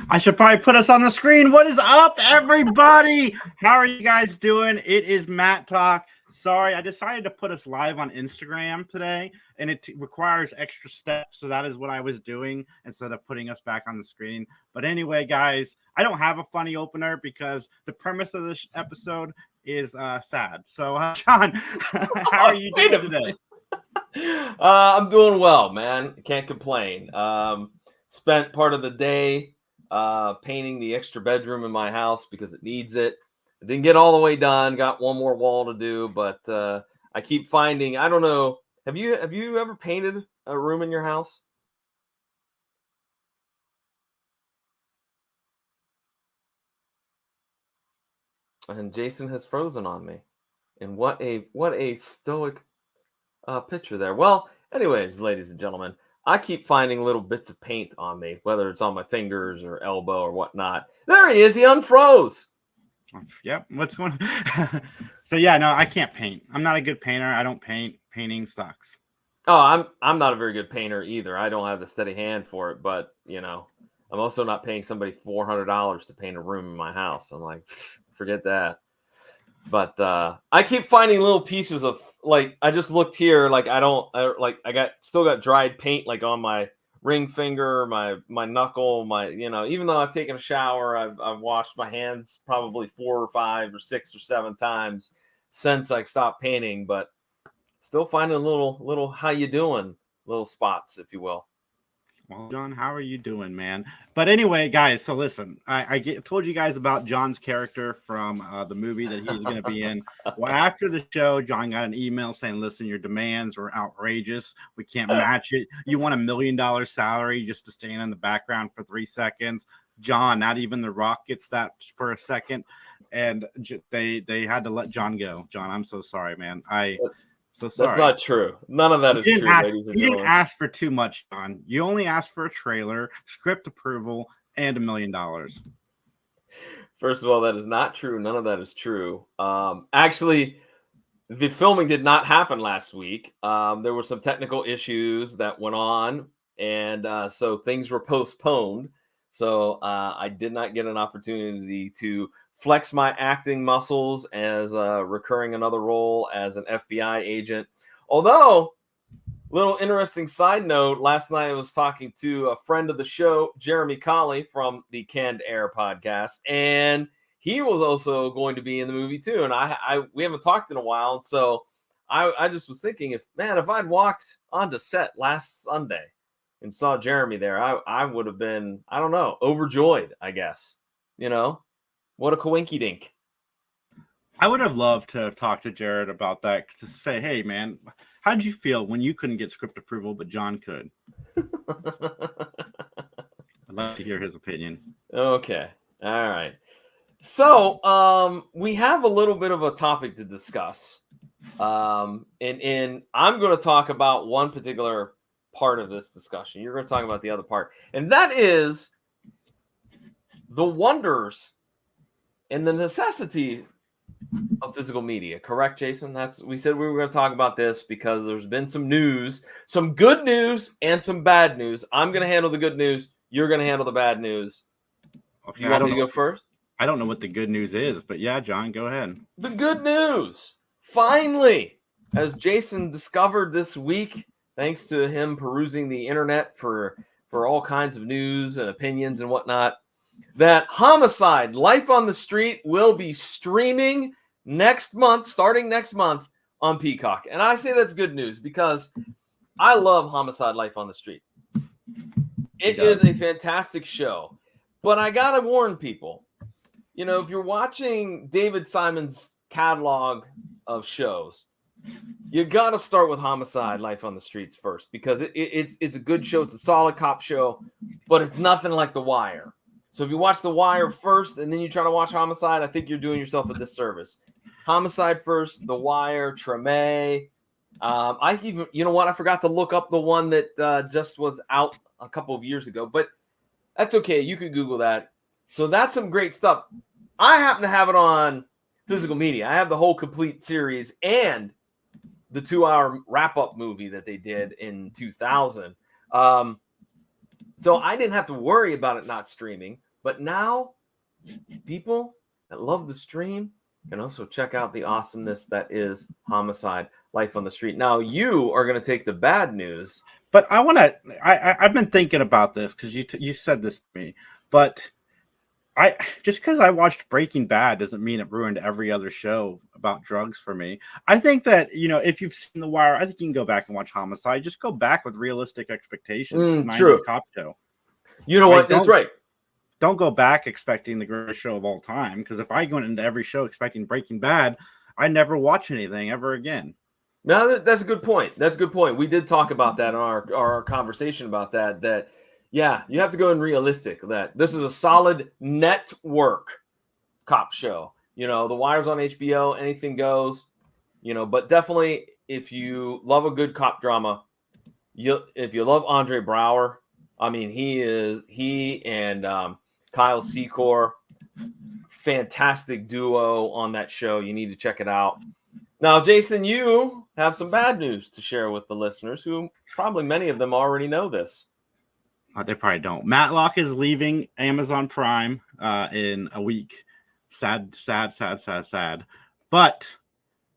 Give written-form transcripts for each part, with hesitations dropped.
I should probably put us on the screen. What is up, everybody? How are you guys doing? It is Mattalk. Sorry, I decided to put us live on Instagram today, and it requires extra steps. So that is what I was doing instead of putting us back on the screen. But anyway, guys, I don't have a funny opener because the premise of this episode is sad. So, John, how are you doing today? I'm doing well, man. Can't complain. Spent part of the day painting the extra bedroom in my house because it needs it. I didn't get all the way done. Got one more wall to do, but I keep finding. I don't know. Have you ever painted a room in your house? And Jason has frozen on me. And what a stoic picture there. Well, anyways, ladies and gentlemen, I keep finding little bits of paint on me, whether it's on my fingers or elbow or whatnot. There he is. He unfroze. Yep. What's going on? So yeah, no, I can't paint. I'm not a good painter. I don't paint. Painting sucks. Oh, I'm not a very good painter either. I don't have the steady hand for it, but I'm also not paying somebody $400 to paint a room in my house. I'm like, forget that. But I keep finding little pieces of, like, I just looked here, like I still got dried paint like on my ring finger, my knuckle, even though I've taken a shower, I've washed my hands probably 4 or 5 or 6 or 7 times since I stopped painting, but still finding little how you doing little spots, if you will. Well, John, how are you doing, man? But anyway, guys, so listen, I told you guys about John's character from the movie that he's going to be in. Well, after the show, John got an email saying, listen, your demands are outrageous. We can't match it. You want $1 million salary just to stand in the background for 3 seconds. John, not even The Rock gets that for a second. And they had to let John go. John, I'm so sorry, man. So sorry. That's not true. None of that is true, ladies and gentlemen. You didn't ask for too much, John. You only asked for a trailer, script approval, and $1 million. First of all, that is not true. None of that is true. Actually, the filming did not happen last week. There were some technical issues that went on, and so things were postponed. So I did not get an opportunity to flex my acting muscles as recurring another role as an FBI agent. Although, little interesting side note, last night I was talking to a friend of the show, Jeremy Colley from the Canned Air podcast, and he was also going to be in the movie too. And we haven't talked in a while, so I just was thinking, if I'd walked onto set last Sunday and saw Jeremy there, I would have been, I don't know, overjoyed, I guess. What a coinky dink. I would have loved to have talked to Jared about that, to say, hey, man, how did you feel when you couldn't get script approval, but John could? I'd love to hear his opinion. Okay. All right. So we have a little bit of a topic to discuss. And I'm going to talk about one particular part of this discussion. You're going to talk about the other part. And that is the wonders and the necessity of physical media. Correct, Jason? We said we were going to talk about this because there's been some news, some good news and some bad news. I'm going to handle the good news. You're going to handle the bad news. Okay, you want me to go first? I don't know what the good news is, but yeah, John, go ahead. The good news. Finally, as Jason discovered this week, thanks to him perusing the internet for all kinds of news and opinions and whatnot, that Homicide: Life on the Street will be streaming starting next month on Peacock. And I say that's good news because I love Homicide: Life on the Street. It is a fantastic show. But I got to warn people, if you're watching David Simon's catalog of shows, you got to start with Homicide: Life on the Streets first, because it's a good show. It's a solid cop show, but it's nothing like The Wire. So if you watch The Wire first and then you try to watch Homicide, I think you're doing yourself a disservice. Homicide first, The Wire, Treme. I forgot to look up the one that just was out a couple of years ago, but that's okay. You could Google that. So that's some great stuff. I happen to have it on physical media. I have the whole complete series and the 2-hour wrap-up movie that they did in 2000. So I didn't have to worry about it not streaming. But now, people that love the stream can also check out the awesomeness that is Homicide: Life on the Street. Now, you are going to take the bad news. But I've been thinking about this because you said this to me, but I just because I watched Breaking Bad doesn't mean it ruined every other show about drugs for me. I think that, if you've seen The Wire, I think you can go back and watch Homicide. Just go back with realistic expectations. 90s True. cop show. You know what? That's right. Don't go back expecting the greatest show of all time, because if I went into every show expecting Breaking Bad, I never watch anything ever again. No, that's a good point. That's a good point. We did talk about that in our conversation about that. Yeah, you have to go in realistic. That this is a solid network cop show. The Wire's on HBO, anything goes. But definitely if you love a good cop drama, if you love Andre Braugher, I mean, he and Kyle Secor, fantastic duo on that show. You need to check it out. Now, Jason, you have some bad news to share with the listeners, who probably many of them already know this. They probably don't. Matlock is leaving Amazon Prime in a week. Sad. But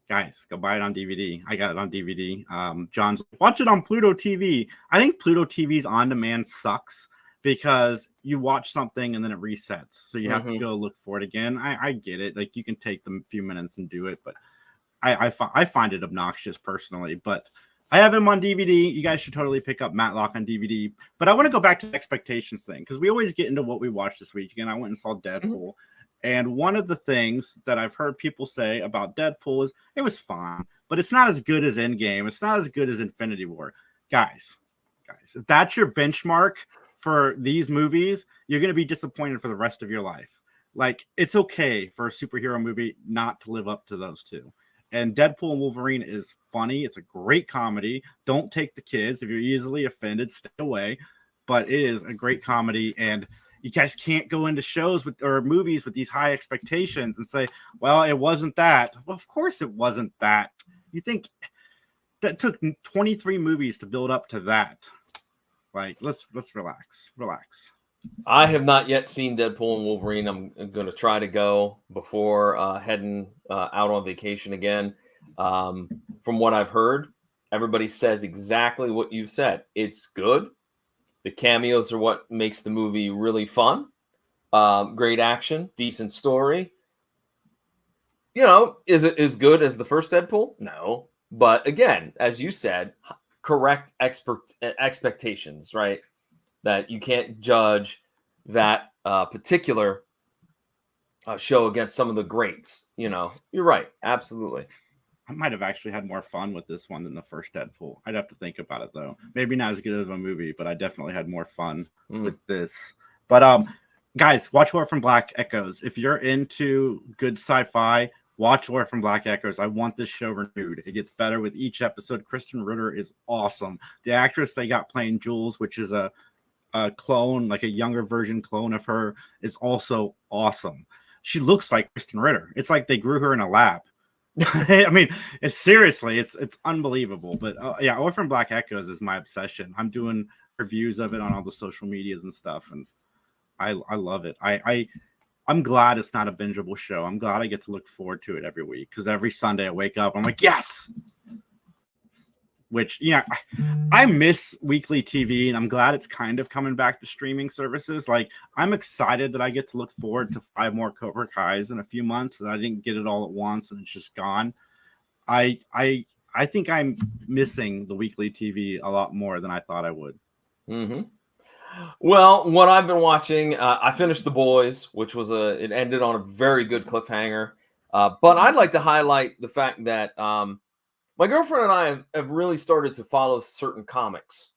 guys, go buy it on DVD. I got it on DVD. John's watch it on Pluto TV. I think Pluto TV's on demand sucks because you watch something and then it resets, so you have to go look for it again. I get it. Like, you can take them a few minutes and do it, but I find it obnoxious personally. But I have him on DVD. You guys should totally pick up Matlock on DVD. But I want to go back to the expectations thing, because we always get into what we watched this week. Again, I went and saw Deadpool. And one of the things that I've heard people say about Deadpool is it was fine, but it's not as good as Endgame. It's not as good as Infinity War. Guys, if that's your benchmark for these movies, you're going to be disappointed for the rest of your life. Like, it's okay for a superhero movie not to live up to those two. And Deadpool and Wolverine is funny. It's a great comedy. Don't take the kids. If you're easily offended, stay away. But it is a great comedy, and you guys can't go into shows or movies with these high expectations and say, well, it wasn't that. Well, of course it wasn't that. You think that took 23 movies to build up to that? Like, let's relax. I have not yet seen Deadpool and Wolverine. I'm going to try to go before heading out on vacation again. From what I've heard, everybody says exactly what you said. It's good. The cameos are what makes the movie really fun. Great action, decent story. Is it as good as the first Deadpool? No. But again, as you said, correct expectations, right? That you can't judge that particular show against some of the greats. You're right. Absolutely. I might have actually had more fun with this one than the first Deadpool. I'd have to think about it, though. Maybe not as good of a movie, but I definitely had more fun with this. But guys, watch Orphan Black Echoes. If you're into good sci-fi, watch Orphan Black Echoes. I want this show renewed. It gets better with each episode. Kristen Ritter is awesome. The actress they got playing Jules, which is a clone, like a younger version clone of her, is also awesome. She looks like Kristen Ritter. It's like they grew her in a lab. I mean, it's unbelievable. But yeah, Orphan Black Echoes is my obsession. I'm doing reviews of it on all the social medias and stuff, and I love it. I'm glad it's not a bingeable show. I'm glad I get to look forward to it every week, because every Sunday I wake up, I'm like, yes. Which, I miss weekly TV, and I'm glad it's kind of coming back to streaming services. Like, I'm excited that I get to look forward to 5 more Cobra Kais in a few months, and I didn't get it all at once, and it's just gone. I think I'm missing the weekly TV a lot more than I thought I would. Well, what I've been watching, I finished The Boys, which was it ended on a very good cliffhanger. But I'd like to highlight the fact that my girlfriend and I have really started to follow certain comics,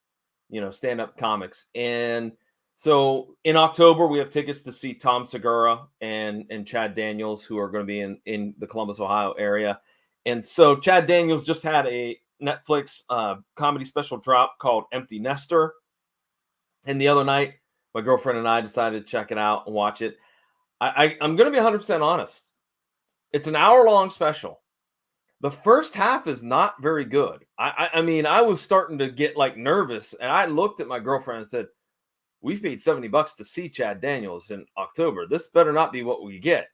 stand-up comics. And so in October, we have tickets to see Tom Segura and Chad Daniels, who are going to be in the Columbus, Ohio area. And so Chad Daniels just had a Netflix comedy special drop called Empty Nester. And the other night, my girlfriend and I decided to check it out and watch it. I'm going to be 100% honest. It's an hour-long special. The first half is not very good. I mean, I was starting to get nervous, and I looked at my girlfriend and said, we've paid $70 to see Chad Daniels in October. This better not be what we get.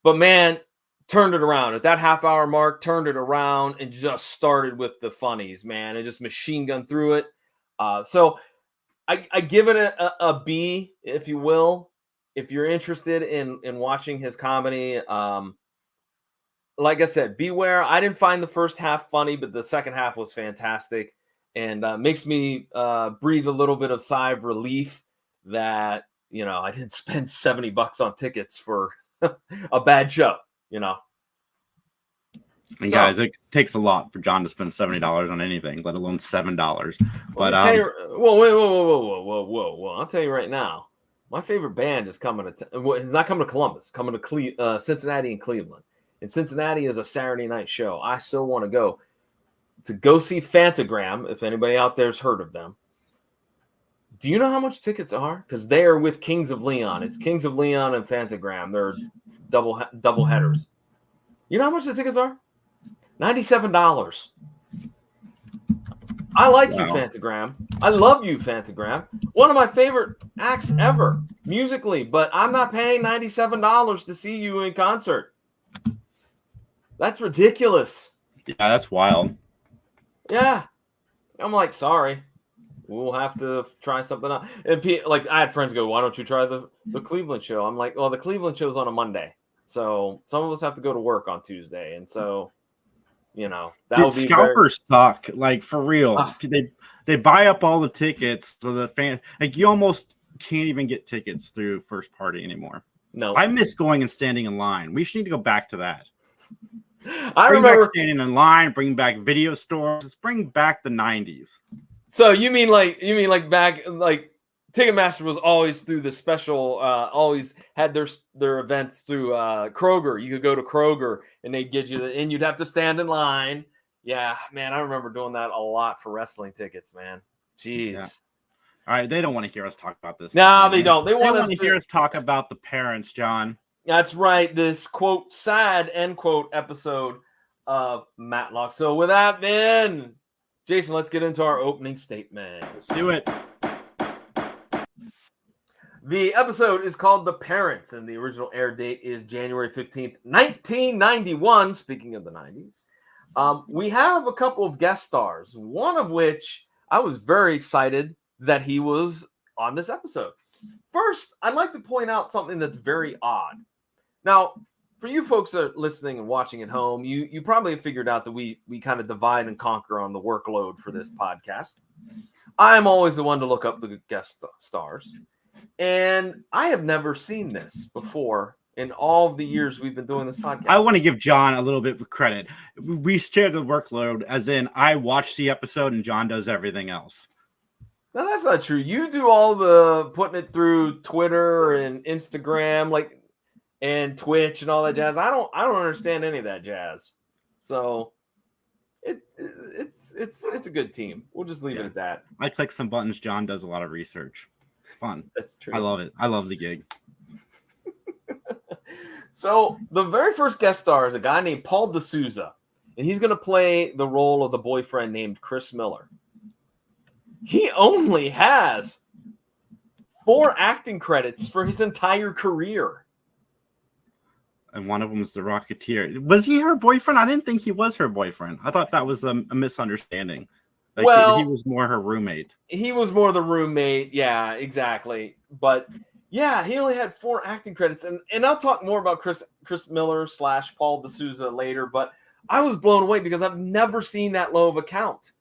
But man, turned it around at that half-hour mark, turned it around and just started with the funnies, man, and just machine gun through it. So I give it a B, if you will, if you're interested in watching his comedy. Like I said, beware. I didn't find the first half funny, but the second half was fantastic, and makes me breathe a little bit of sigh of relief that I didn't spend $70 on tickets for a bad show. And guys, it takes a lot for John to spend $70 on anything, let alone $7. But whoa! I'll tell you right now, my favorite band is coming to. It's not coming to Columbus, coming to Cincinnati and Cleveland. And Cincinnati is a Saturday night show. I still want to go see Fantagram. If anybody out there's heard of them, do you know how much tickets are? Because they are with Kings of Leon. It's Kings of Leon and Fantagram. They're double headers. You know how much the tickets are? $97. I like you, Fantagram. I love you, Fantagram. One of my favorite acts ever, musically, but I'm not paying $97 to see you in concert. That's ridiculous. Yeah, that's wild. Yeah. I'm like, sorry. We'll have to try something out. And like, I had friends go, why don't you try the Cleveland show? I'm like, well, the Cleveland show's on a Monday. So some of us have to go to work on Tuesday. And so, that would be scalpers suck, like, for real. They buy up all the tickets, so the fan, like, you almost can't even get tickets through First Party anymore. No, I miss going and standing in line. We should need to go back to that. I bring remember back standing in line, bring back video stores. Let's bring back the 90s. So you mean like back, like, Ticketmaster was always through the special, always had their events through Kroger. You could go to Kroger and they'd get you, and you'd have to stand in line. Yeah, man, I remember doing that a lot for wrestling tickets, man. Jeez. Yeah. All right, they don't want to hear us talk about this. No, they don't. They want to hear us talk about the parents, John. That's right. This, quote, sad, end quote, episode of Matlock. So with that, then, Jason, let's get into our opening statement. Let's do it. The episode is called The Parents, and the original air date is January 15th, 1991. Speaking of the 90s, we have a couple of guest stars, one of which I was very excited that he was on this episode. First, I'd like to point out something that's very odd. Now, for you folks that are listening and watching at home, you probably have figured out that we kind of divide and conquer on the workload for this podcast. I'm always the one to look up the guest stars. And I have never seen this before in all the years we've been doing this podcast. I want to give John a little bit of credit. We share the workload, as in I watch the episode and John does everything else. No, that's not true. You do all the putting it through Twitter and Instagram, like, and Twitch and all that jazz. I don't understand any of that jazz. So it's a good team. We'll just leave it at that. I click some buttons. John does a lot of research. It's fun. That's true. I love it. I love the gig. So the very first guest star is a guy named Paul D'Souza, and he's going to play the role of the boyfriend named Chris Miller. He only has 4 acting credits for his entire career. And one of them is the Rocketeer. Was he her boyfriend? I didn't think he was her boyfriend. I thought that was a misunderstanding. Like, well, he was more her roommate. He was more the roommate. Yeah, exactly. But yeah, he only had 4 acting credits. And I'll talk more about Chris Miller / Paul D'Souza later. But I was blown away because I've never seen that low of a count.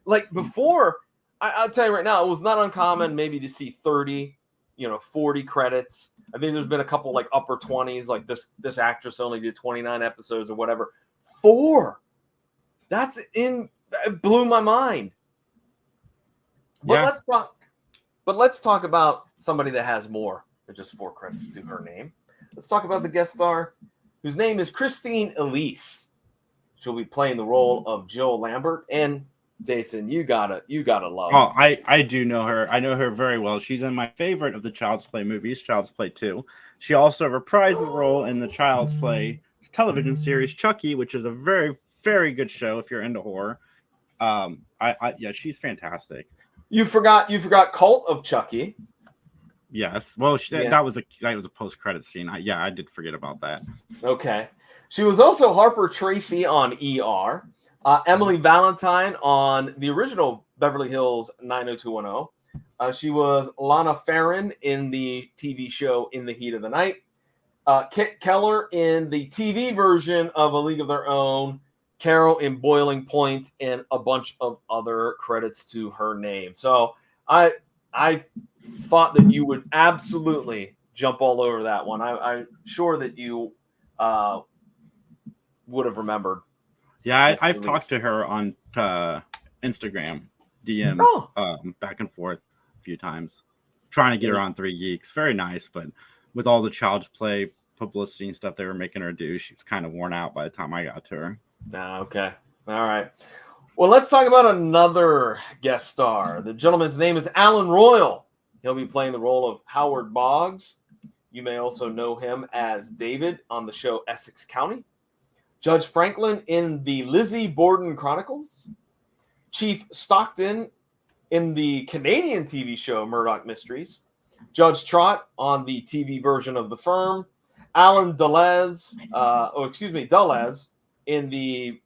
Like, before, I'll tell you right now, it was not uncommon maybe to see 30, 40 credits. I think there's been a couple like upper 20s, like this actress only did 29 episodes or whatever. 4. It blew my mind. But yeah. let's talk about somebody that has more than just 4 credits to her name. Let's talk about the guest star, whose name is Christine Elise. She'll be playing the role of Jill Lambert. And Jason, you gotta love. Oh, I do know her. I know her very well. She's in my favorite of the Child's Play movies, Child's Play 2. She also reprised the role in the Child's Play television series Chucky, which is a very, very good show if you're into horror. Yeah, she's fantastic. You forgot Cult of Chucky. Yes. Well, Yeah. that was a post-credit scene. I did forget about that. Okay. She was also Harper Tracy on ER. Emily Valentine on the original Beverly Hills 90210. She was Lana Farron in the TV show In the Heat of the Night. Kit Keller in the TV version of A League of Their Own. Carol in Boiling Point, and a bunch of other credits to her name. So I thought that you would absolutely jump all over that one. I'm sure that you would have remembered. Yeah, I've talked to her on Instagram DMs back and forth a few times, trying to get her on 3 Geeks. Very nice, but with all the Child's Play publicity and stuff they were making her do, she's kind of worn out by the time I got to her. Okay. All right. Well, let's talk about another guest star. The gentleman's name is Alan Royal. He'll be playing the role of Howard Boggs. You may also know him as David on the show Essex County. Judge Franklin in the Lizzie Borden Chronicles. Chief Stockton in the Canadian TV show Murdoch Mysteries. Judge Trott on the TV version of The Firm. Alan Dulles in the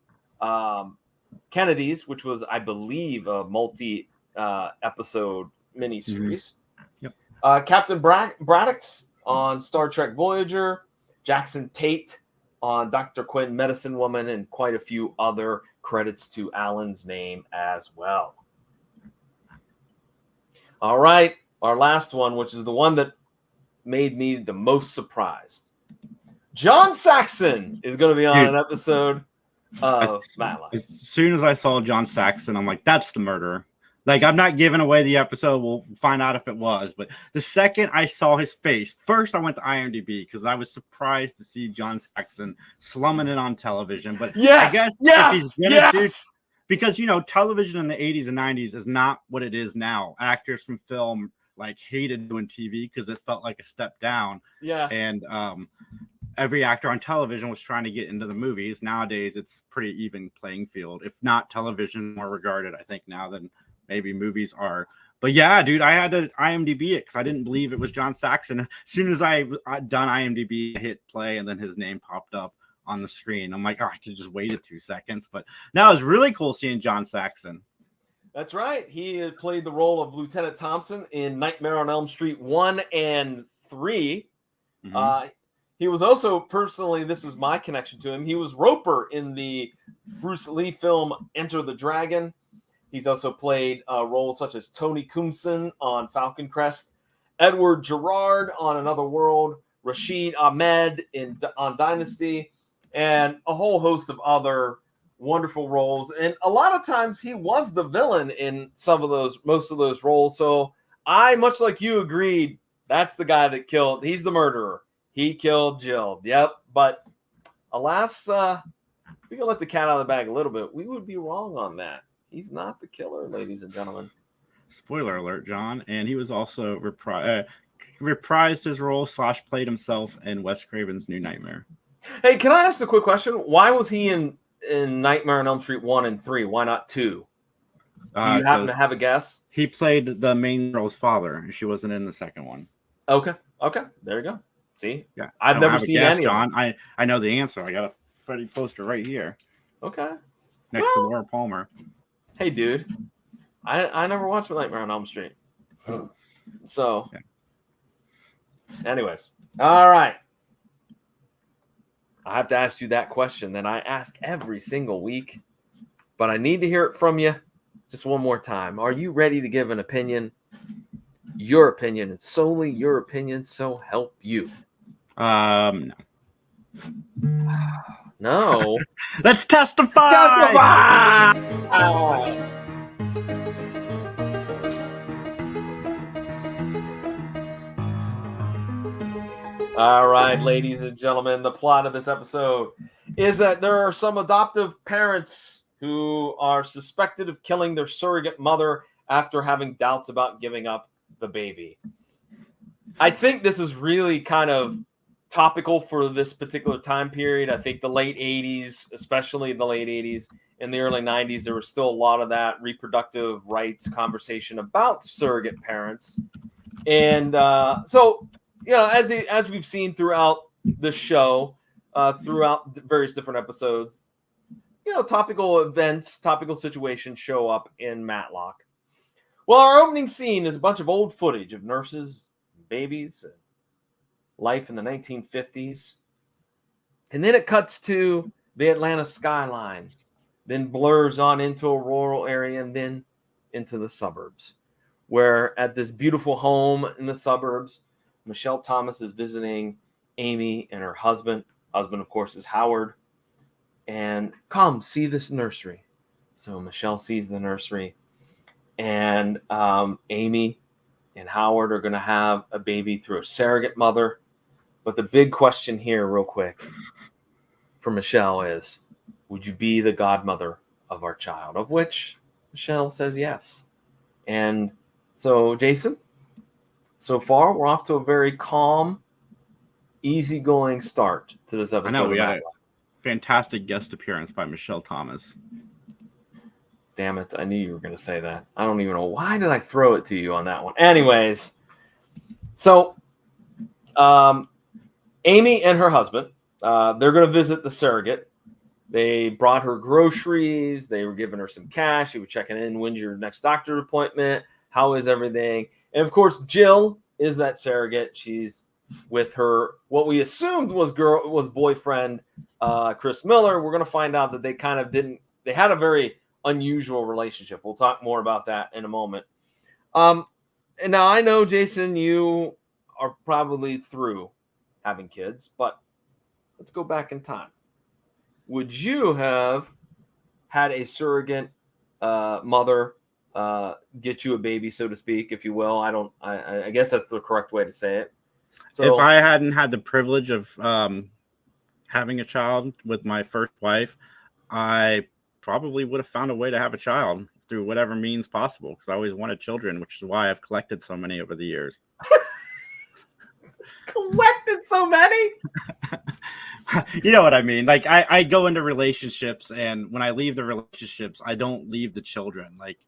Kennedys, which was, I believe, a multi-episode miniseries. Mm-hmm. Yep. Captain Braddock's on Star Trek Voyager. Jackson Tate on Dr. Quinn, Medicine Woman, and quite a few other credits to Alan's name as well. All right, our last one, which is the one that made me the most surprised. John Saxon is going to be on an episode of Matlock. As soon as I saw John Saxon, I'm like, that's the murderer. Like, I'm not giving away the episode. We'll find out if it was. But the second I saw his face, first I went to IMDb because I was surprised to see John Saxon slumming it on television. But I guess if he's gonna do, because, you know, television in the 80s and 90s is not what it is now. Actors from film like hated doing TV because it felt like a step down. Yeah. And every actor on television was trying to get into the movies. Nowadays, it's pretty even playing field. If not television, more regarded, I think, now than maybe movies are. But yeah, dude, I had to IMDb it because I didn't believe it was John Saxon. As soon as I'd done IMDb, I hit play, and then his name popped up on the screen. I'm like, oh, I could just waited 2 seconds. But now it's really cool seeing John Saxon. That's right. He had played the role of Lieutenant Thompson in Nightmare on Elm Street 1 and 3. Mm-hmm. He was also, personally, this is my connection to him, he was Roper in the Bruce Lee film Enter the Dragon. He's also played roles such as Tony Coomson on Falcon Crest, Edward Gerard on Another World, Rashid Ahmed on Dynasty, and a whole host of other wonderful roles. And a lot of times he was the villain in most of those roles. So I, much like you, agreed that's the guy that killed. He's the murderer. He killed Jill. Yep. But alas, we can let the cat out of the bag a little bit. We would be wrong on that. He's not the killer, ladies and gentlemen. Spoiler alert, John. And he was also reprised his role / played himself in Wes Craven's New Nightmare. Hey, can I ask a quick question? Why was he in Nightmare on Elm Street 1 and 3? Why not 2? Do you happen to have a guess? He played the main girl's father, and she wasn't in the second one. Okay. There you go. See? Yeah. I've never seen any John. I know the answer. I got a Freddy poster right here. Okay. Next to Laura Palmer. Hey, dude. I never watched Nightmare on Elm Street. So, anyways. All right. I have to ask you that question that I ask every single week, but I need to hear it from you just one more time. Are you ready to give an opinion? Your opinion, and solely your opinion, so help you. No. No. Let's testify! Oh. All right, ladies and gentlemen, the plot of this episode is that there are some adoptive parents who are suspected of killing their surrogate mother after having doubts about giving up the baby. I think this is really kind of topical for this particular time period. I think the late 80s, especially the late 80s, in the early 90s, there was still a lot of that reproductive rights conversation about surrogate parents. And so, as we've seen throughout the show, throughout various different episodes, topical events, topical situations show up in Matlock. Well, our opening scene is a bunch of old footage of nurses, babies, life in the 1950s. And then it cuts to the Atlanta skyline, then blurs on into a rural area, and then into the suburbs, where at this beautiful home in the suburbs, Michelle Thomas is visiting Amy and her husband. Husband, of course, is Howard. And come see this nursery. So Michelle sees the nursery, and Amy and Howard are going to have a baby through a surrogate mother. But the big question here, real quick, for Michelle is, would you be the godmother of our child? Of which Michelle says yes. And so, Jason, so far we're off to a very calm, easygoing start to this episode. I know, we got a fantastic guest appearance by Michelle Thomas. Damn it, I knew you were going to say that. I don't even know. Why did I throw it to you on that one? Anyways, so Amy and her husband, they're going to visit the surrogate. They brought her groceries. They were giving her some cash. They were checking in. When's your next doctor appointment? How is everything? And, of course, Jill is that surrogate. She's with her, what we assumed was boyfriend, Chris Miller. We're going to find out that they kind of didn't. They had a very unusual relationship. We'll talk more about that in a moment. And now I know, Jason, you are probably through having kids, but let's go back in time. Would you have had a surrogate mother get you a baby, so to speak, if you will? I guess that's the correct way to say it. So if I hadn't had the privilege of having a child with my first wife, I probably would have found a way to have a child through whatever means possible, because I always wanted children, which is why I've collected so many over the years. Collected so many? You know what I mean? Like, I go into relationships, and when I leave the relationships, I don't leave the children. Like,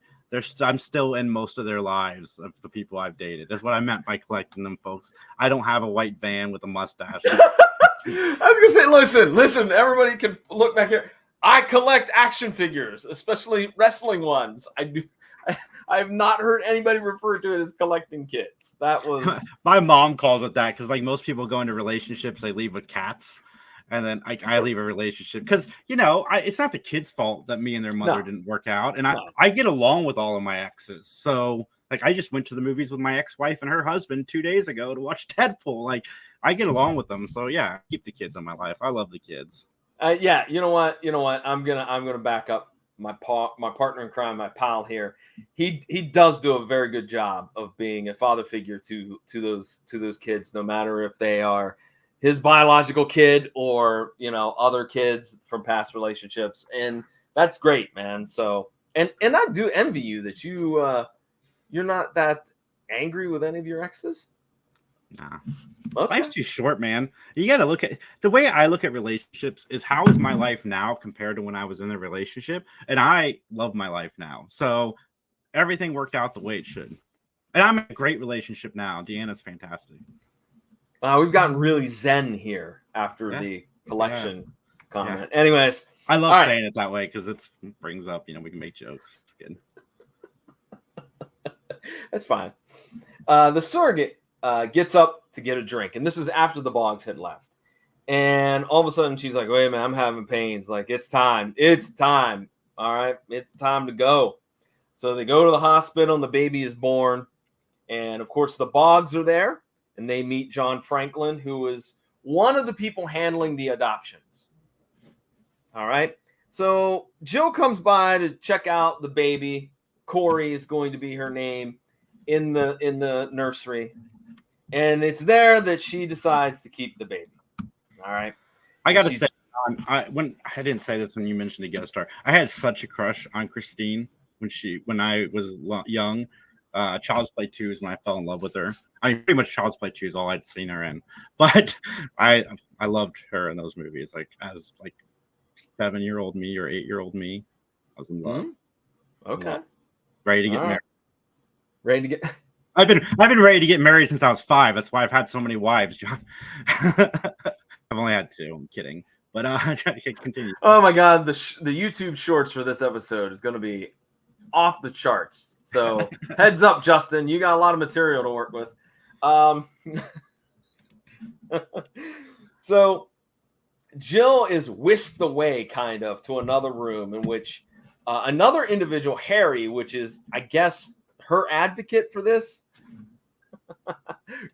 I'm still in most of their lives of the people I've dated. That's what I meant by collecting them, folks. I don't have a white van with a mustache. I was gonna say, listen, everybody can look back here. I collect action figures, especially wrestling ones. I do. I have not heard anybody refer to it as collecting kids. That was my mom calls it that, because like most people go into relationships, they leave with cats, and then I leave a relationship because it's not the kid's fault that me and their mother didn't work out, and I get along with all of my exes. So like I just went to the movies with my ex-wife and her husband 2 days ago to watch Deadpool. Like I get along with them. So yeah, I keep the kids in my life. I love the kids. Yeah, you know what? I'm gonna back up my partner in crime, my pal here. He does do a very good job of being a father figure to those kids, no matter if they are his biological kid or other kids from past relationships, and that's great, man. So and I do envy you that you're not that angry with any of your exes. Nah. Okay. Life's too short, man. You got to look at the way I look at relationships is how is my life now compared to when I was in the relationship, and I love my life now. So everything worked out the way it should, and I'm in a great relationship now. Deanna's fantastic. We've gotten really zen here after the collection comment. Anyways, I love saying it that way because it brings up, we can make jokes. It's good. That's fine. The surrogate gets up to get a drink, and this is after the Boggs had left. And all of a sudden, she's like, "Wait a minute, I'm having pains. Like, it's time. All right, it's time to go." So they go to the hospital, and the baby is born. And of course, the Boggs are there, and they meet John Franklin, who is one of the people handling the adoptions. All right. So Jill comes by to check out the baby. Corey is going to be her name in the nursery. And it's there that she decides to keep the baby. All right. I got to say, when I didn't say this when you mentioned the guest star, I had such a crush on Christine when I was young. Child's Play 2 is when I fell in love with her. I mean, pretty much Child's Play 2 is all I'd seen her in, but I loved her in those movies. Like as 7-year-old me or 8-year-old me, I was in love. Okay. Ready to get married. Ready to get. I've been ready to get married since I was 5. That's why I've had so many wives, John. I've only had 2. I'm kidding, but continue. Oh my God, the YouTube shorts for this episode is going to be off the charts. So heads up, Justin, you got a lot of material to work with. So Jill is whisked away, kind of, to another room in which another individual, Harry, which is, I guess, her advocate for this.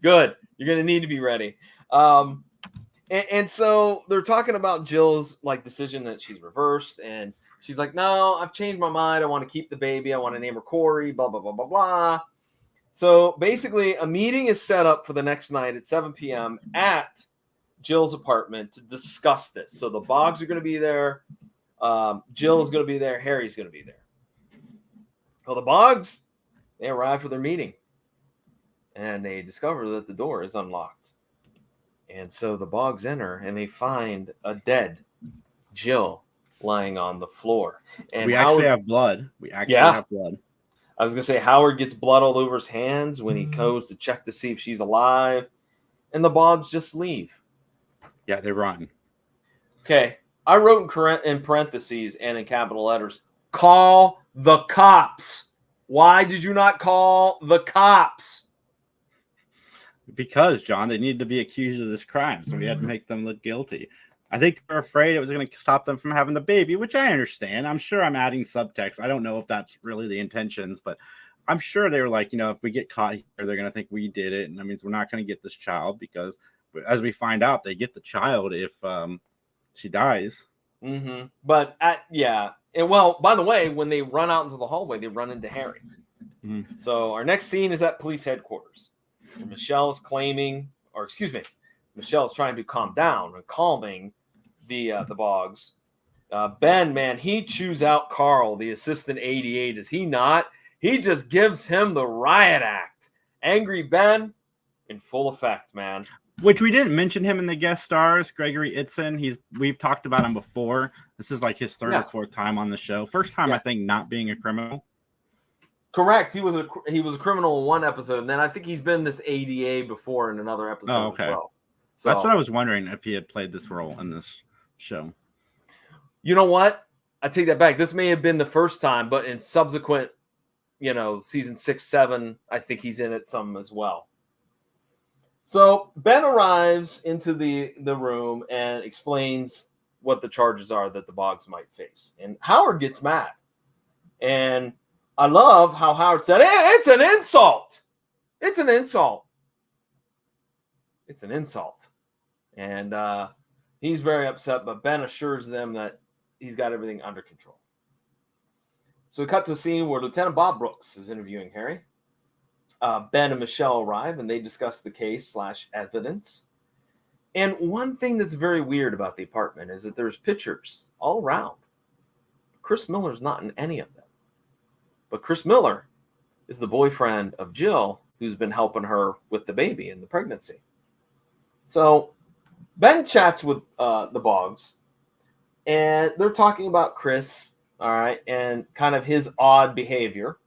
Good. You're going to need to be ready. And so they're talking about Jill's decision that she's reversed. And she's like, no, I've changed my mind. I want to keep the baby. I want to name her Corey, blah, blah, blah, blah, blah. So basically a meeting is set up for the next night at 7 p.m. at Jill's apartment to discuss this. So the Boggs are going to be there. Jill is going to be there. Harry's going to be there. Well, the Boggs, they arrive for their meeting. And they discover that the door is unlocked. And so the Boggs enter and they find a dead Jill lying on the floor. And we actually have blood. Have blood. I was going to say Howard gets blood all over his hands when he goes to check to see if she's alive. And the Boggs just leave. Yeah, they run. Okay. I wrote in parentheses and in capital letters, call the cops. Why did you not call the cops? Because, John, they needed to be accused of this crime, so we had to make them look guilty. I think they're afraid it was going to stop them from having the baby, which I understand. I'm sure I'm adding subtext. I don't know if that's really the intentions, but I'm sure they were like, if we get caught here, they're going to think we did it. And that means we're not going to get this child because, as we find out, they get the child if she dies. Mm-hmm. But, And well, by the way, when they run out into the hallway, they run into Harry. Mm-hmm. So our next scene is at police headquarters. Michelle's trying to calm down and calming the Boggs. Ben, man, he chews out Carl, the assistant 88. Is he not? He just gives him the riot act. Angry Ben in full effect, man. Which we didn't mention him in the guest stars, Gregory Itzen. We've talked about him before. This is like his third or fourth time on the show. First time, I think, not being a criminal. Correct. He was a criminal in one episode, and then I think he's been this ADA before in another episode as well. So that's what I was wondering, if he had played this role in this show. You know what? I take that back. This may have been the first time, but in subsequent, season 6, 7, I think he's in it some as well. So Ben arrives into the room and explains what the charges are that the Boggs might face. And Howard gets mad. And I love how Howard said, it's an insult. It's an insult. It's an insult. And he's very upset, but Ben assures them that he's got everything under control. So we cut to a scene where Lieutenant Bob Brooks is interviewing Harry. Ben and Michelle arrive, and they discuss the case / evidence. And one thing that's very weird about the apartment is that there's pictures all around. Chris Miller's not in any of them. But Chris Miller is the boyfriend of Jill, who's been helping her with the baby and the pregnancy. So Ben chats with the Boggs, and they're talking about Chris, all right, and kind of his odd behavior.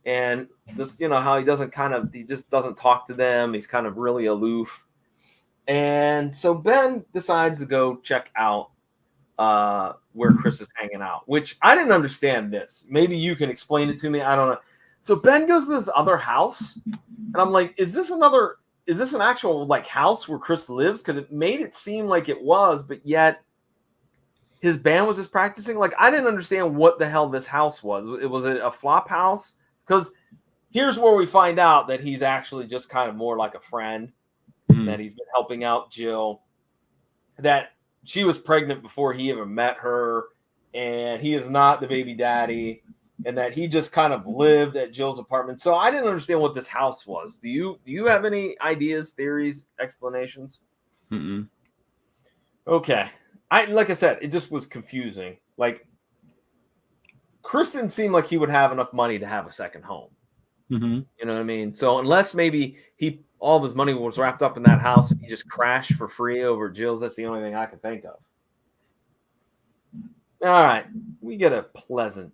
And just, how he just doesn't talk to them. He's kind of really aloof. And so Ben decides to go check out where Chris is hanging out, which I didn't understand this. Maybe you can explain it to me. I don't know. So Ben goes to this other house, and I'm like, is this an actual house where Chris lives? Because it made it seem like it was, but yet his band was just practicing. I didn't understand what the hell this house was. Was it a flop house? Because here's where we find out that he's actually just kind of more like a friend, that he's been helping out Jill, that she was pregnant before he even met her, and he is not the baby daddy, and that he just kind of lived at Jill's apartment. So I didn't understand what this house was. Do you have any ideas, theories, explanations? Mm-mm. Okay. Like I said, it just was confusing. Chris didn't seem like he would have enough money to have a second home. Mm-hmm. You know what I mean? So unless maybe all of his money was wrapped up in that house and he just crashed for free over Jill's, that's the only thing I can think of. All right, we get a pleasant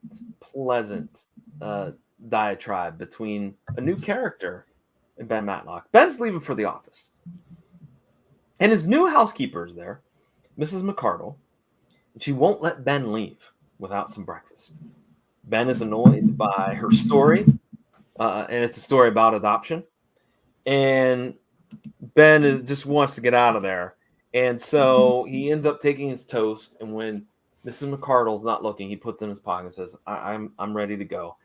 diatribe between a new character and Ben Matlock. Ben's leaving for the office, and his new housekeeper is there, Mrs. McCardle, and she won't let Ben leave without some breakfast. Ben is annoyed by her story, and it's a story about adoption, and just wants to get out of there. And so he ends up taking his toast, and when Mrs. McCardle's not looking, he puts it in his pocket and says, I'm ready to go.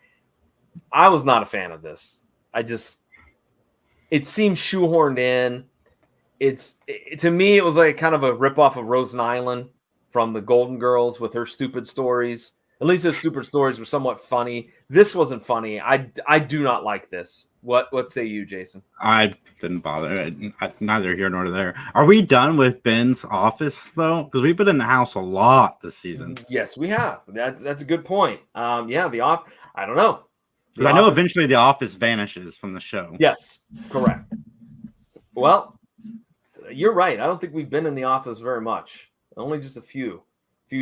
I was not a fan of this. It seemed shoehorned in. To me, it was like kind of a ripoff of Rosen Island from the Golden Girls with her stupid stories. At least those stupid stories were somewhat funny. This wasn't funny. I do not like this. What say you, Jason? I didn't bother. Neither here nor there. Are we done with Ben's office though? Because we've been in the house a lot this season. Yes, we have. That's a good point. Yeah, I don't know. Because I know eventually the office vanishes from the show. Yes, correct. Well, you're right. I don't think we've been in the office very much. Only just a few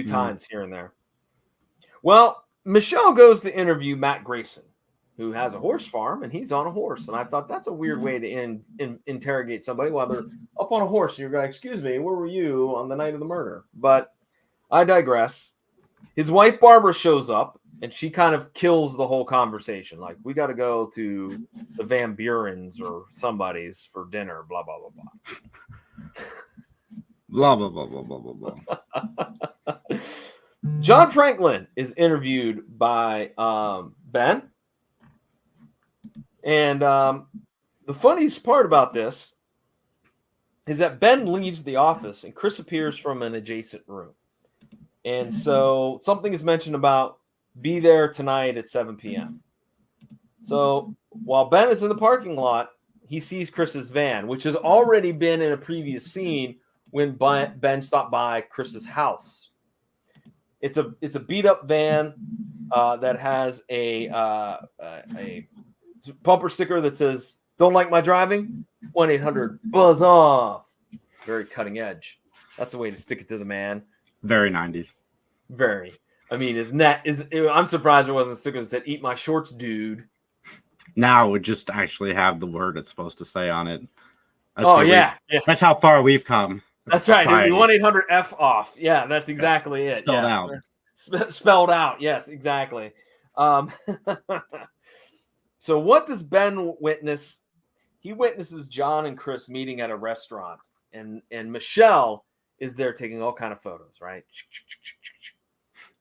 times here and there. Well, Michelle goes to interview Matt Grayson, who has a horse farm, and he's on a horse. And I thought that's a weird way to interrogate somebody while they're up on a horse. And you're going, excuse me, where were you on the night of the murder? But I digress. His wife, Barbara, shows up, and she kind of kills the whole conversation. Like, we got to go to the Van Buren's or somebody's for dinner, blah, blah, blah, blah. Blah, blah, blah, blah, blah, blah, blah. John Franklin is interviewed by Ben. And the funniest part about this is that Ben leaves the office and Chris appears from an adjacent room. And so something is mentioned about be there tonight at 7 p.m. So while Ben is in the parking lot, he sees Chris's van, which has already been in a previous scene when Ben stopped by Chris's house. It's a beat up van that has a bumper sticker that says, "Don't like my driving? 1-800-BUZZ OFF." Very cutting edge. That's a way to stick it to the man. Very 90s. Very. I mean, I'm surprised there wasn't a sticker that said, "Eat my shorts, dude." Now it would just actually have the word it's supposed to say on it. Yeah. That's how far we've come. That's right. 1-800-F-OFF. Yeah, that's exactly it. Spelled out. Spelled out. Yes, exactly. So what does Ben witness? He witnesses John and Chris meeting at a restaurant, and Michelle is there taking all kind of photos, right?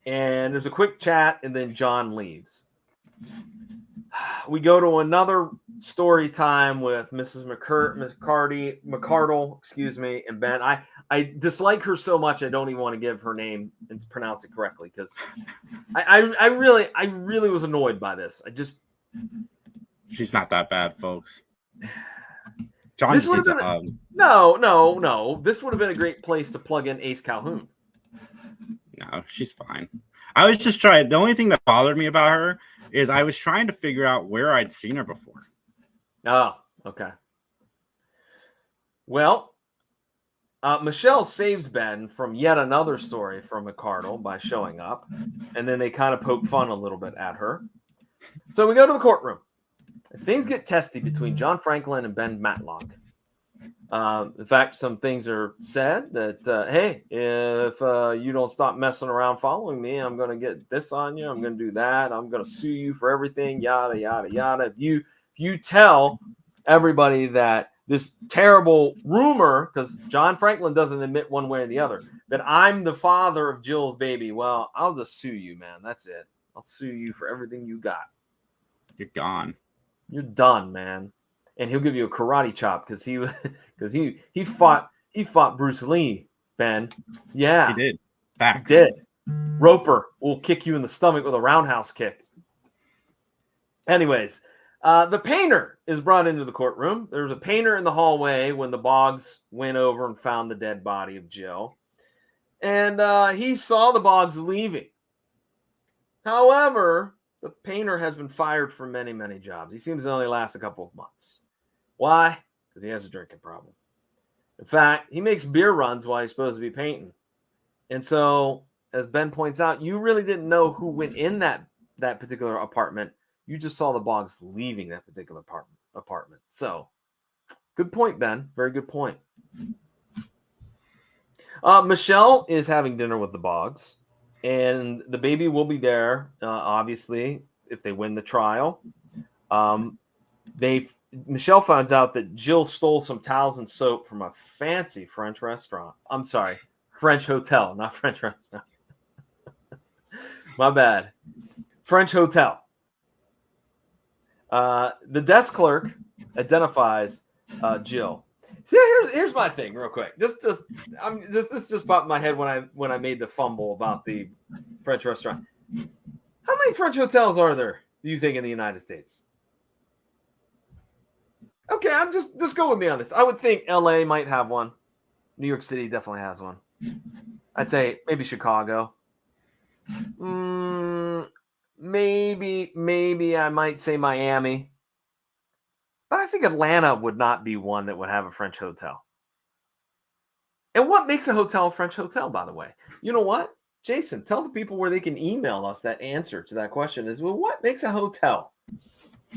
And there's a quick chat, and then John leaves. We go to another story time with Mrs. McCardle, excuse me, and Ben. I dislike her so much I don't even want to give her name and pronounce it correctly because I really was annoyed by this. She's not that bad, folks. John this would have been no. This would have been a great place to plug in Ace Calhoun. No, she's fine. I was just trying. The only thing that bothered me about her is I was trying to figure out where I'd seen her before. Oh, okay. Well, Michelle saves Ben from yet another story from McCardle by showing up, and then they kind of poke fun a little bit at her. So we go to the courtroom. Things get testy between John Franklin and Ben Matlock. In fact, some things are said that, hey, if you don't stop messing around following me, I'm going to get this on you. I'm going to do that. I'm going to sue you for everything, yada, yada, yada. If you tell everybody that this terrible rumor, because John Franklin doesn't admit one way or the other, that I'm the father of Jill's baby, well, I'll just sue you, man. That's it. I'll sue you for everything you got. You're gone. You're done, man. And he'll give you a karate chop because he fought Bruce Lee, Ben. Yeah. He did. Facts. He did. Roper will kick you in the stomach with a roundhouse kick. Anyways, the painter is brought into the courtroom. There was a painter in the hallway when the Boggs went over and found the dead body of Jill. And he saw the Boggs leaving. However, the painter has been fired from many, many jobs. He seems to only last a couple of months. Why? Because he has a drinking problem. In fact, he makes beer runs while he's supposed to be painting. And so as Ben points out, you really didn't know who went in that particular apartment. You just saw the Boggs leaving that particular apartment. So, good point, Ben. Very good point. Michelle is having dinner with the Boggs, and the baby will be there, obviously, if they win the trial. Michelle finds out that Jill stole some towels and soap from a fancy French restaurant. I'm sorry, French hotel, not French restaurant. My bad. French hotel. The desk clerk identifies Jill. See, here's my thing, real quick. This just popped in my head when I made the fumble about the French restaurant. How many French hotels are there, do you think, in the United States? Okay, I'm just go with me on this. I would think LA might have one. New York City definitely has one. I'd say maybe Chicago. Maybe I might say Miami. But I think Atlanta would not be one that would have a French hotel. And what makes a hotel a French hotel, by the way? You know what? Jason, tell the people where they can email us that answer to that question is, well, what makes a hotel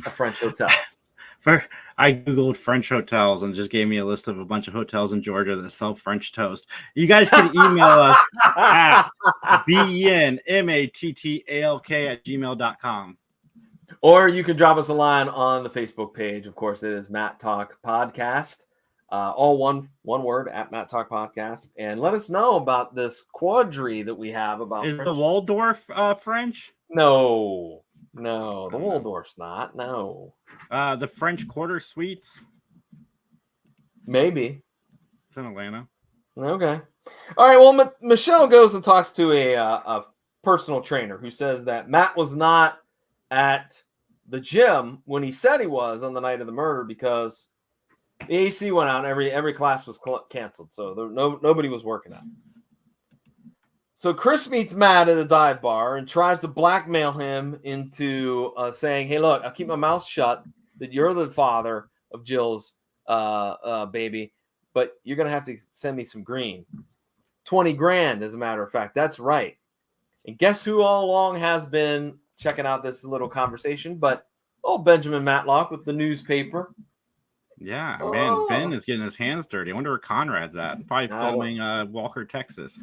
a French hotel? I Googled French hotels and just gave me a list of a bunch of hotels in Georgia that sell French toast. You guys can email us at benmattalk@gmail.com. Or you can drop us a line on the Facebook page. Of course, it is Mattalk Podcast. All one word, at Mattalk Podcast. And let us know about this quadri that we have about Is French. the Waldorf French? No, the Waldorf's not. No. The French Quarter Suites? Maybe. It's in Atlanta. Okay. All right, well, Michelle goes and talks to a personal trainer who says that Matt was not at the gym when he said he was on the night of the murder because the AC went out and every class was canceled. So nobody was working out. So Chris meets Matt at a dive bar and tries to blackmail him into saying, hey, look, I'll keep my mouth shut that you're the father of Jill's baby, but you're going to have to send me some green. 20 grand, as a matter of fact. That's right. And guess who all along has been checking out this little conversation? But Benjamin Matlock with the newspaper. Yeah, man, Ben is getting his hands dirty. I wonder where Conrad's at. Probably filming Walker, Texas.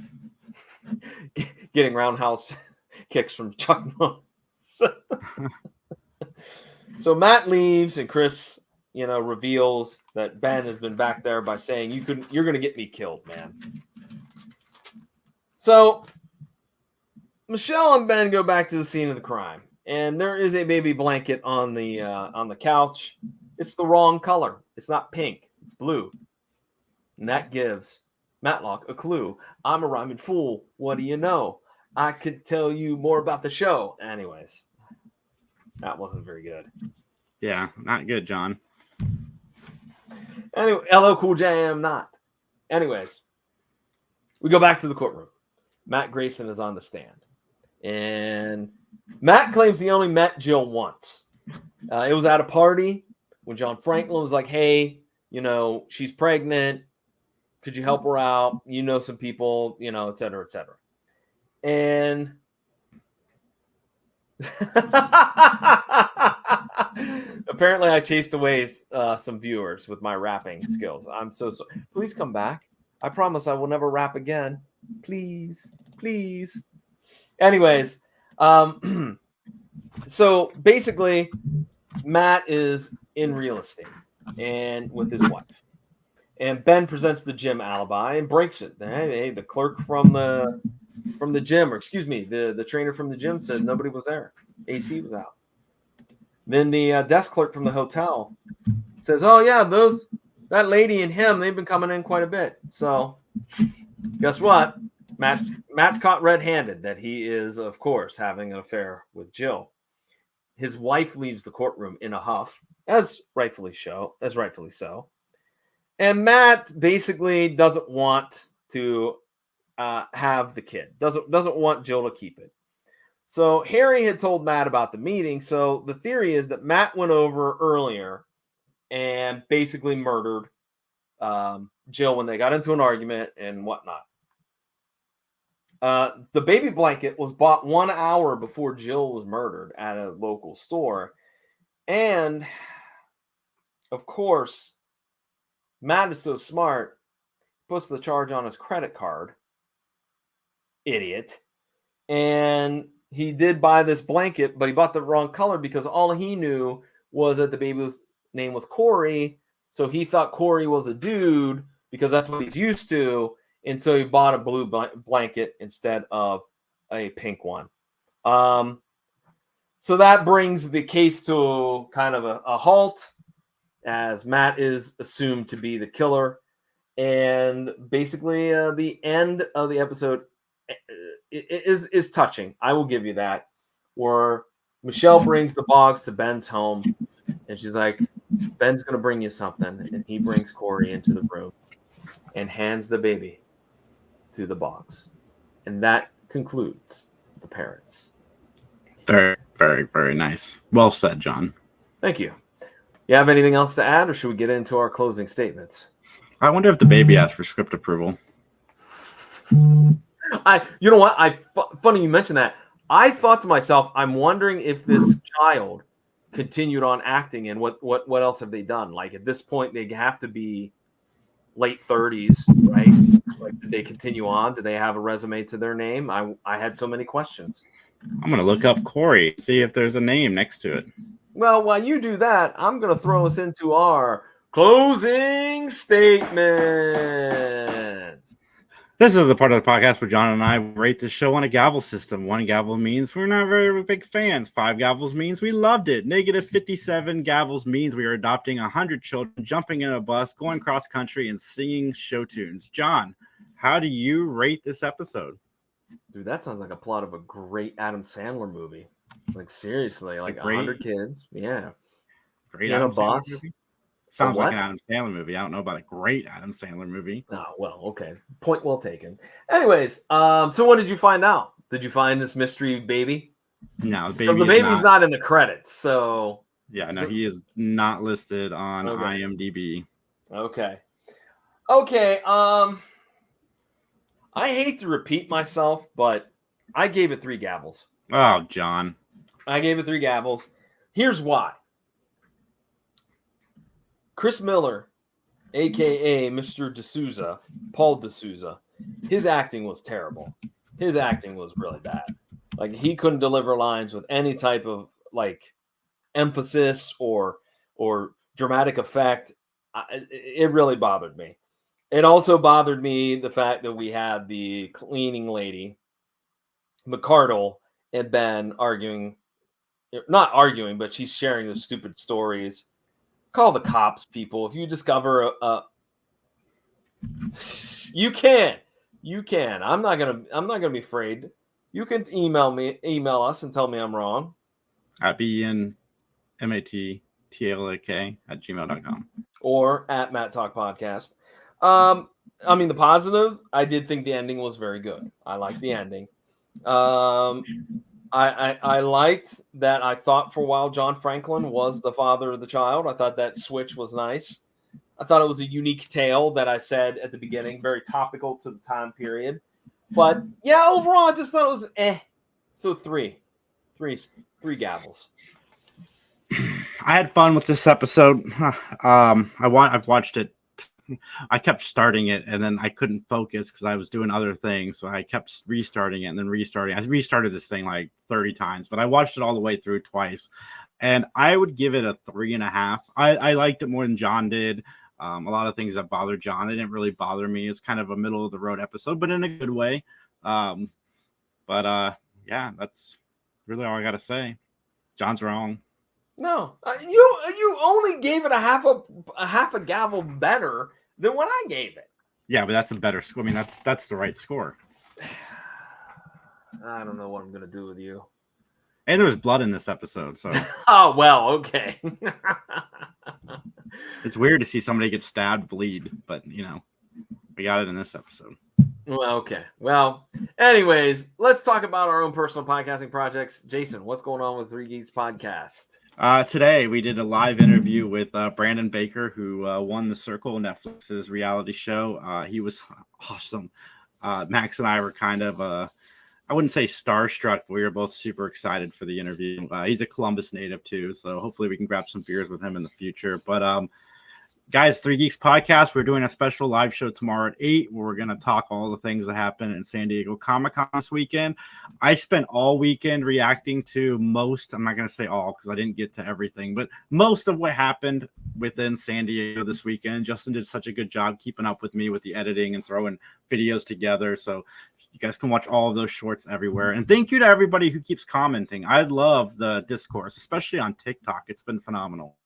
Getting roundhouse kicks from Chuck Norris. So Matt leaves, and Chris, reveals that Ben has been back there by saying, "You're going to get me killed, man." So Michelle and Ben go back to the scene of the crime, and there is a baby blanket on the couch. It's the wrong color. It's not pink. It's blue, and that gives Matlock a clue. I'm a rhyming fool. What do you know? I could tell you more about the show. Anyways, that wasn't very good. Yeah, not good, John. Anyway, LL Cool J, I'm not. Anyways, we go back to the courtroom. Matt Grayson is on the stand. And Matt claims he only met Jill once. It was at a party when John Franklin was like, hey, she's pregnant. Could you help her out? You know some people, et cetera, et cetera. And apparently I chased away some viewers with my rapping skills. I'm so sorry. Please come back. I promise I will never rap again. Please. Anyways, so basically, Matt is in real estate and with his wife. And Ben presents the gym alibi and breaks it. Hey, the clerk from the gym, or excuse me, the trainer from the gym said nobody was there. AC was out. Then the desk clerk from the hotel says, oh, yeah, that lady and him, they've been coming in quite a bit. So guess what? Matt's caught red-handed that he is, of course, having an affair with Jill. His wife leaves the courtroom in a huff, as rightfully so. And Matt basically doesn't want to have the kid. Doesn't want Jill to keep it. So Harry had told Matt about the meeting. So the theory is that Matt went over earlier and basically murdered Jill when they got into an argument and whatnot. The baby blanket was bought 1 hour before Jill was murdered at a local store. And, of course, Matt is so smart, puts the charge on his credit card. Idiot. And he did buy this blanket, but he bought the wrong color because all he knew was that the baby's name was Corey. So he thought Corey was a dude because that's what he's used to. And so he bought a blue blanket instead of a pink one. So that brings the case to kind of a halt, as Matt is assumed to be the killer. And basically, the end of the episode is touching. I will give you that. Where Michelle brings the Boggs to Ben's home, and she's like, Ben's going to bring you something. And he brings Corey into the room and hands the baby to the Boggs. And that concludes the parents. Very, very, very nice. Well said, John. Thank you. You have anything else to add, or should we get into our closing statements? I wonder if the baby asked for script approval. You know what? Funny you mentioned that. I thought to myself, I'm wondering if this child continued on acting, and what else have they done? Like at this point, they have to be late 30s, right? Like, did they continue on? Did they have a resume to their name? I had so many questions. I'm gonna look up Corey, see if there's a name next to it. Well, while you do that, I'm gonna throw us into our closing statements. This is the part of the podcast where John and I rate the show on a gavel system. 1 gavel means we're not very big fans. 5 gavels means we loved it. -57 gavels means we are adopting 100 children, jumping in a bus, going cross country, and singing show tunes. John, how do you rate this episode? Dude, that sounds like a plot of a great Adam Sandler movie. Like seriously, like 100 kids. Yeah. Great Adam Adam Sandler Boss. movie? Sounds like an Adam Sandler movie. I don't know about a great Adam Sandler movie. Oh, well, okay. Point well taken. Anyways, so what did you find out? Did you find this mystery baby? No, the baby's not in the credits. So yeah, no, he is not listed on IMDb. Okay. I hate to repeat myself, but I gave it 3 gavels. Oh, John. I gave it 3 gavels. Here's why. Chris Miller, a.k.a. Mr. D'Souza, Paul D'Souza, his acting was terrible. His acting was really bad. Like, he couldn't deliver lines with any type of, like, emphasis or dramatic effect. It really bothered me. It also bothered me the fact that we had the cleaning lady, McCardle, and Ben not arguing, but she's sharing those stupid stories. Call the cops, people. If you discover you can. I'm not gonna be afraid. You can email us and tell me I'm wrong. At benmattalk@gmail.com. Or at Mattalk Podcast. I mean, the positive, I did think the ending was very good. I liked the ending. I liked that. I thought for a while John Franklin was the father of the child. I thought that switch was nice. I thought it was a unique tale that I said at the beginning, very topical to the time period. But yeah, overall, I just thought it was So three gavels. I had fun with this episode. I've watched it. I kept starting it and then I couldn't focus because I was doing other things. So I kept restarting it and then restarting. I restarted this thing like 30 times, but I watched it all the way through twice. And I would give it a 3.5. I liked it more than John did. A lot of things that bothered John, they didn't really bother me. It's kind of a middle of the road episode, but in a good way. Yeah, that's really all I got to say. John's wrong. No, you only gave it a half a gavel better than what I gave it. Yeah, but that's a better score. I mean, that's the right score. I don't know what I'm gonna do with you. And there was blood in this episode, so. Oh well, okay. It's weird to see somebody get stabbed, bleed, but we got it in this episode. Well, okay. Well, anyways, let's talk about our own personal podcasting projects. Jason, what's going on with 3 Geeks Podcast? Today we did a live interview with Brandon Baker, who won The Circle, Netflix's reality show. He was awesome. Max and I were kind of I wouldn't say starstruck, but we were both super excited for the interview. He's a Columbus native too, so hopefully we can grab some beers with him in the future. But guys, Three Geeks Podcast, we're doing a special live show tomorrow at 8 where we're going to talk all the things that happened in San Diego Comic-Con this weekend. I spent all weekend reacting to most, I'm not going to say all because I didn't get to everything, but most of what happened within San Diego this weekend. Justin did such a good job keeping up with me with the editing and throwing videos together. So you guys can watch all of those shorts everywhere. And thank you to everybody who keeps commenting. I love the discourse, especially on TikTok. It's been phenomenal.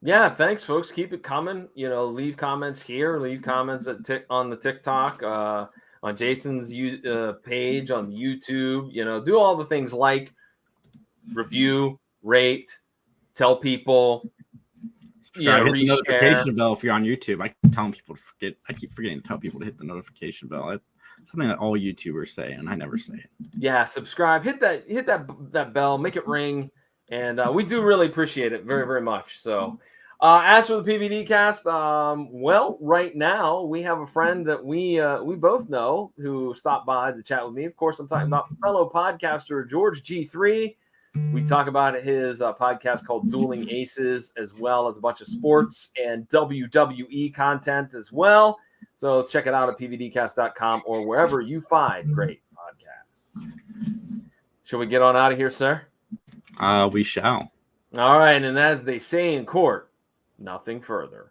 Yeah, thanks, folks. Keep it coming. Leave comments here. Leave comments on the TikTok, on Jason's page, on YouTube. Do all the things like review, rate, tell people. Hit the notification bell if you're on YouTube. I keep telling people to forget. I keep forgetting to tell people to hit the notification bell. It's something that all YouTubers say, and I never say it. Yeah, subscribe. Hit that bell. Make it ring. And we do really appreciate it very, very much. So as for the PVD cast, well, right now we have a friend that we both know who stopped by to chat with me. Of course, I'm talking about fellow podcaster George G3. We talk about his podcast called Dueling Aces, as well as a bunch of sports and WWE content as well. So check it out at pvdcast.com or wherever you find great podcasts. Shall we get on out of here, sir? We shall. All right, and as they say in court, nothing further.